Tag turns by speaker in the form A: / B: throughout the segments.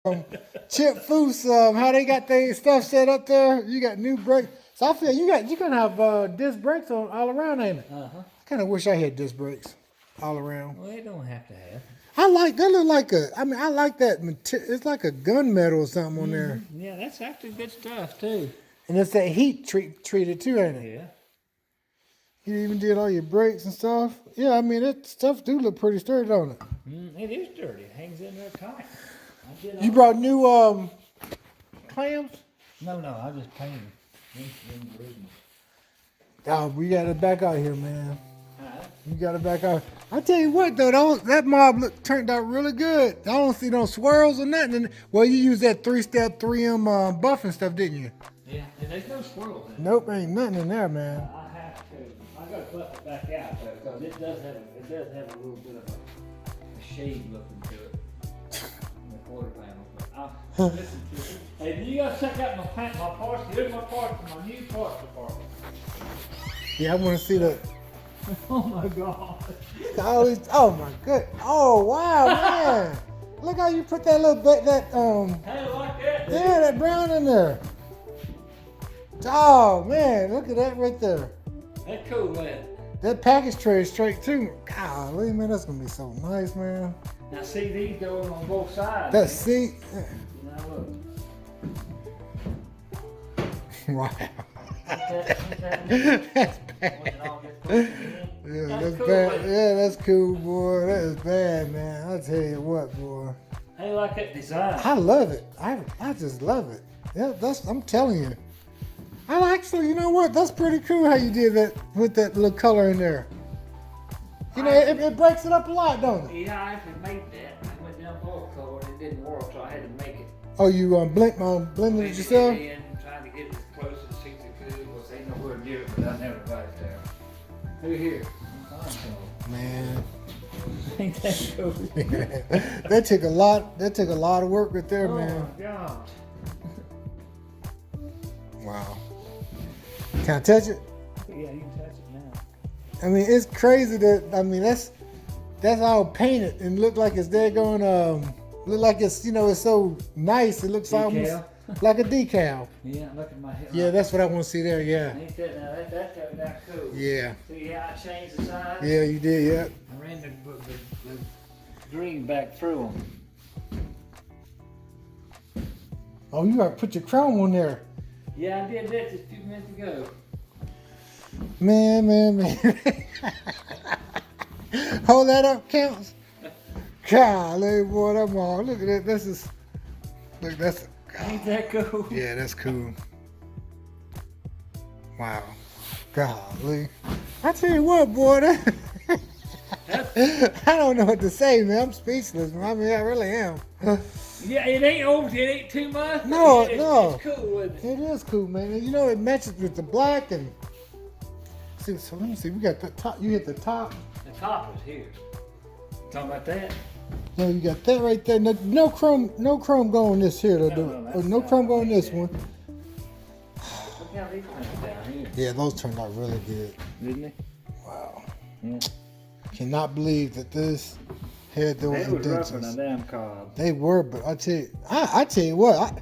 A: Chip Foose, how they got their stuff set up there. You got new brakes. So I feel you gonna have disc brakes on all around, ain't it? I kind of wish I had disc brakes all around.
B: Well, they don't have to have.
A: I like that. Look like a. I mean, I like that material. It's like a gunmetal or something on there.
B: Yeah, that's actually good stuff too.
A: And it's that heat treated too, ain't it?
B: Yeah.
A: You even did all your brakes and stuff. Yeah, I mean that stuff do look pretty sturdy, don't it?
B: It is dirty. It hangs in there tight.
A: You brought new clams?
B: No, I just painted.
A: Oh, we got it back out here, man. You got it back out. I tell you what, though, that mob turned out really good. I don't see no swirls or nothing. Well, you used that 3-step 3M buffing stuff, didn't you?
B: Yeah, and there's no swirls in it.
A: Nope, ain't nothing in there, man.
B: I have to. I got to buff it back out though, because it does have a little bit of a shade look to it. In the quarter panel. But I'll listen to it. Hey, you gotta check out my parts. Here's my parts from my new parts department.
A: Yeah, I want to see the.
B: Oh my god.
A: Oh my good. Oh wow, man. Look how you put that little bit
B: Hey, like that. Dude.
A: Yeah, that brown in there. Oh man, look at that right there.
B: That's cool, man.
A: That package tray is straight too. Golly, man, that's gonna be so nice, man.
B: Now see these going on both sides.
A: That seat.
B: Now look.
A: Wow.
B: That's bad.
A: Yeah, that's
B: cool,
A: bad.
B: man.
A: Yeah, that's cool, boy. That is bad, man. I tell you what, boy.
B: How you like that design?
A: I love it. I just love it. Yeah, I'm telling you. You know what? That's pretty cool how you did that with that little color in there. You know, it breaks it up a lot, don't it?
B: Yeah, I actually made that. I went down for a color and it didn't work, so I had to make it.
A: Oh, you blended it yourself?
B: And trying to get it as close as 60 could, because ain't nowhere near it, but I never got it there. Who here?
A: Man.
B: Ain't that cool?
A: That took a lot of work right there, man.
B: Oh my God.
A: Wow. Can I touch it?
B: Yeah, you can touch it now.
A: I mean, it's crazy that's all painted and look like it's look like it's, it's so nice. It looks almost like a decal.
B: Yeah, look at my head.
A: Yeah, that's what I want to see there, yeah.
B: Ain't that now? That turned out cool.
A: Yeah.
B: See how I changed the size?
A: Yeah, you did, yeah.
B: I ran the green back through them.
A: Oh, you gotta put your chrome on there.
B: Yeah, I did that just a few minutes ago.
A: Man. Hold that up, counts. Golly, boy, I'm all. Look at that. That's.
B: Ain't that cool?
A: Yeah, that's cool. Wow. Golly. I tell you what, boy, I don't know what to say, man. I'm speechless, man. I mean, I really am.
B: Yeah, it ain't too much.
A: No.
B: It's cool, isn't it?
A: It is cool, man. And it matches with the black and. See, so let me see. We got the top. You hit the top.
B: The top is here. Talking about that?
A: No, you got that right there. No chrome go on this here, though. No chrome go on this one.
B: Look how these things down here.
A: Yeah, those turned out really good.
B: Didn't they?
A: Wow.
B: Yeah.
A: Cannot believe that this had those
B: They was rough
A: indentures.
B: on a damn cob.
A: They were, but I tell you what,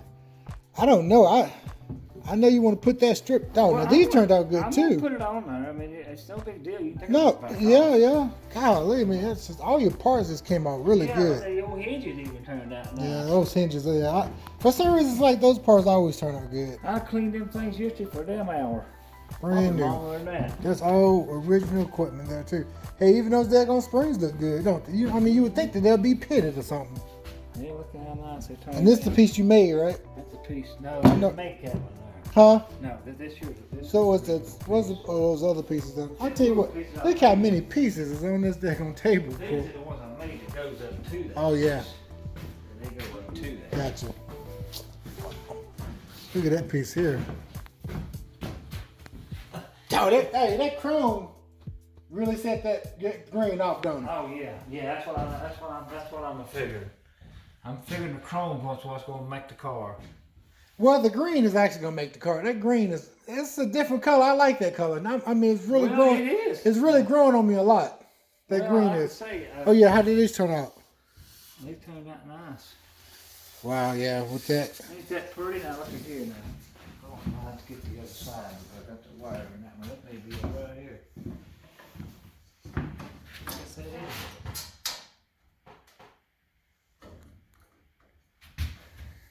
A: I don't know. I know you want to put that strip down.
B: Well,
A: now these turned out good
B: I'm
A: too.
B: gonna put it on there. I mean, it's no big deal. You can take
A: No,
B: it back
A: yeah. Golly, I mean, that's just, all your parts just came out really
B: yeah,
A: good.
B: The old hinges even turned out nice.
A: Yeah, those hinges. Yeah, for some reason, it's like those parts always turn out good.
B: I cleaned them things yesterday for a damn hour.
A: Brand new.
B: Longer than that.
A: That's all original equipment there too. Hey, even those daggone springs look good, don't they? I mean, you would think that they'll be pitted or something.
B: Yeah, look how nice they turned.
A: And this
B: out.
A: the piece you made, right?
B: That's the piece. No,
A: No.
B: make that one there.
A: Huh?
B: No, this yours.
A: So what's those other pieces then? I'll tell you what, look how many pieces is on this daggone table.
B: These are the ones I made that goes up to that.
A: Oh yeah,
B: They go up to that.
A: gotcha. Look at that piece here. Oh, that chrome really set that green off, don't it?
B: Oh yeah. That's what I'm figuring. I'm figuring the chrome was what's going to make the car.
A: Well, the green is actually gonna make the car. That green it's a different color. I like that color. I mean, it's really growing.
B: It is.
A: It's really growing on me a lot. That green is. Oh yeah, how did these turn out?
B: They turned out nice.
A: Wow, yeah, with that.
B: Ain't that pretty? Now look at here now. Oh, I'll have to get the other side because I got the wire in that one. That may be it right here. Yes, that is.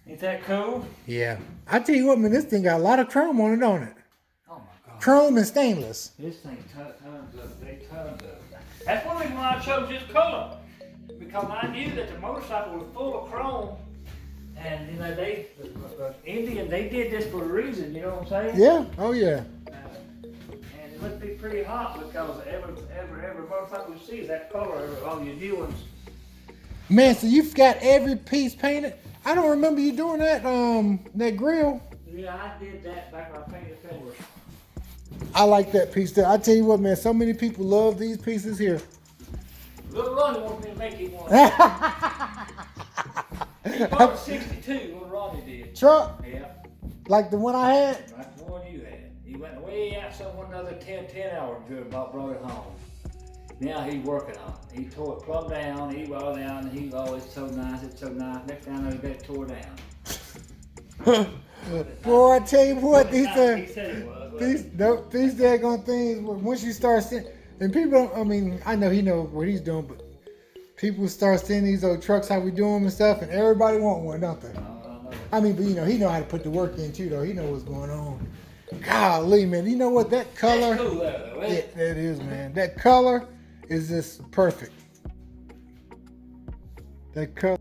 B: Ain't that cool?
A: Yeah. I tell you what, man, this thing got a lot of chrome on it, don't it?
B: Oh my God.
A: Chrome and stainless.
B: This thing tons of tons of. That's one reason why I chose this color. Because I knew that the motorcycle was full of chrome. And you know, the Indian, they did this for a reason, you know what I'm saying?
A: Yeah, oh yeah.
B: And it must be pretty hot because every motorcycle you see is that color on your new ones.
A: Man, so you've got every piece painted? I don't remember you doing that, that grill.
B: Yeah, I did that back when I painted fenders.
A: I like that piece there. I tell you what, man, so many people love these pieces here.
B: Little Ronnie wanted me to make him one. He bought a 62 when Ronnie did.
A: Truck?
B: Yeah.
A: Like the one I had?
B: Like the one you had. He went way out somewhere another 10 hours and brought it home. Now he's working on it. He tore it plumb down, he rolled down, and he always so nice, it's so nice. Next time I got it tore down.
A: Boy, I tell you what,
B: He said it was.
A: these daggone things, once you start seeing, and people don't, I mean, I know he knows what he's doing, but people start seeing these old trucks, how we do them and stuff, and everybody want one, don't they? I mean, but you know, he know how to put the work in too, though. He know what's going on. Golly, man, you know what, that color,
B: That's cool though,
A: yeah, that is, man. That color is just perfect. That color,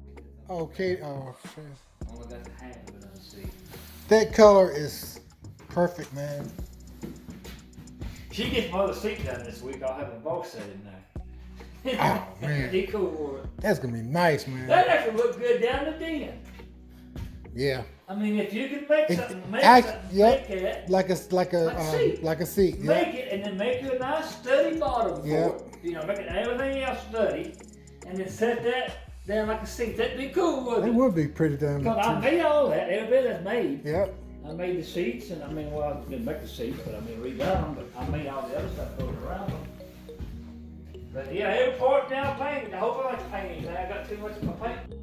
A: okay, oh, shit.
B: Only got the half of it on the seat.
A: That color is perfect, man.
B: She gets my other seat done this week. I'll have a box set in there.
A: Oh, man.
B: He cool for it.
A: That's gonna be nice, man.
B: That actually look good down the den.
A: Yeah.
B: I mean, if you can make something, make it.
A: Like a
B: Like a seat.
A: like a seat. Yeah.
B: Make it and then make you a nice sturdy bottom for
A: Yep.
B: it. You know, make it everything else sturdy, and then set that down like a seat. That'd be cool,
A: It
B: wouldn't it?
A: would be pretty damn.
B: Because I made all that. Every bit that's made.
A: Yep.
B: I made the seats, and I mean, well, I didn't make the seats, but I mean, redone them. But I made all the other stuff going around them. But yeah, every part now painted. I hope I like painting. I got too much of my paint.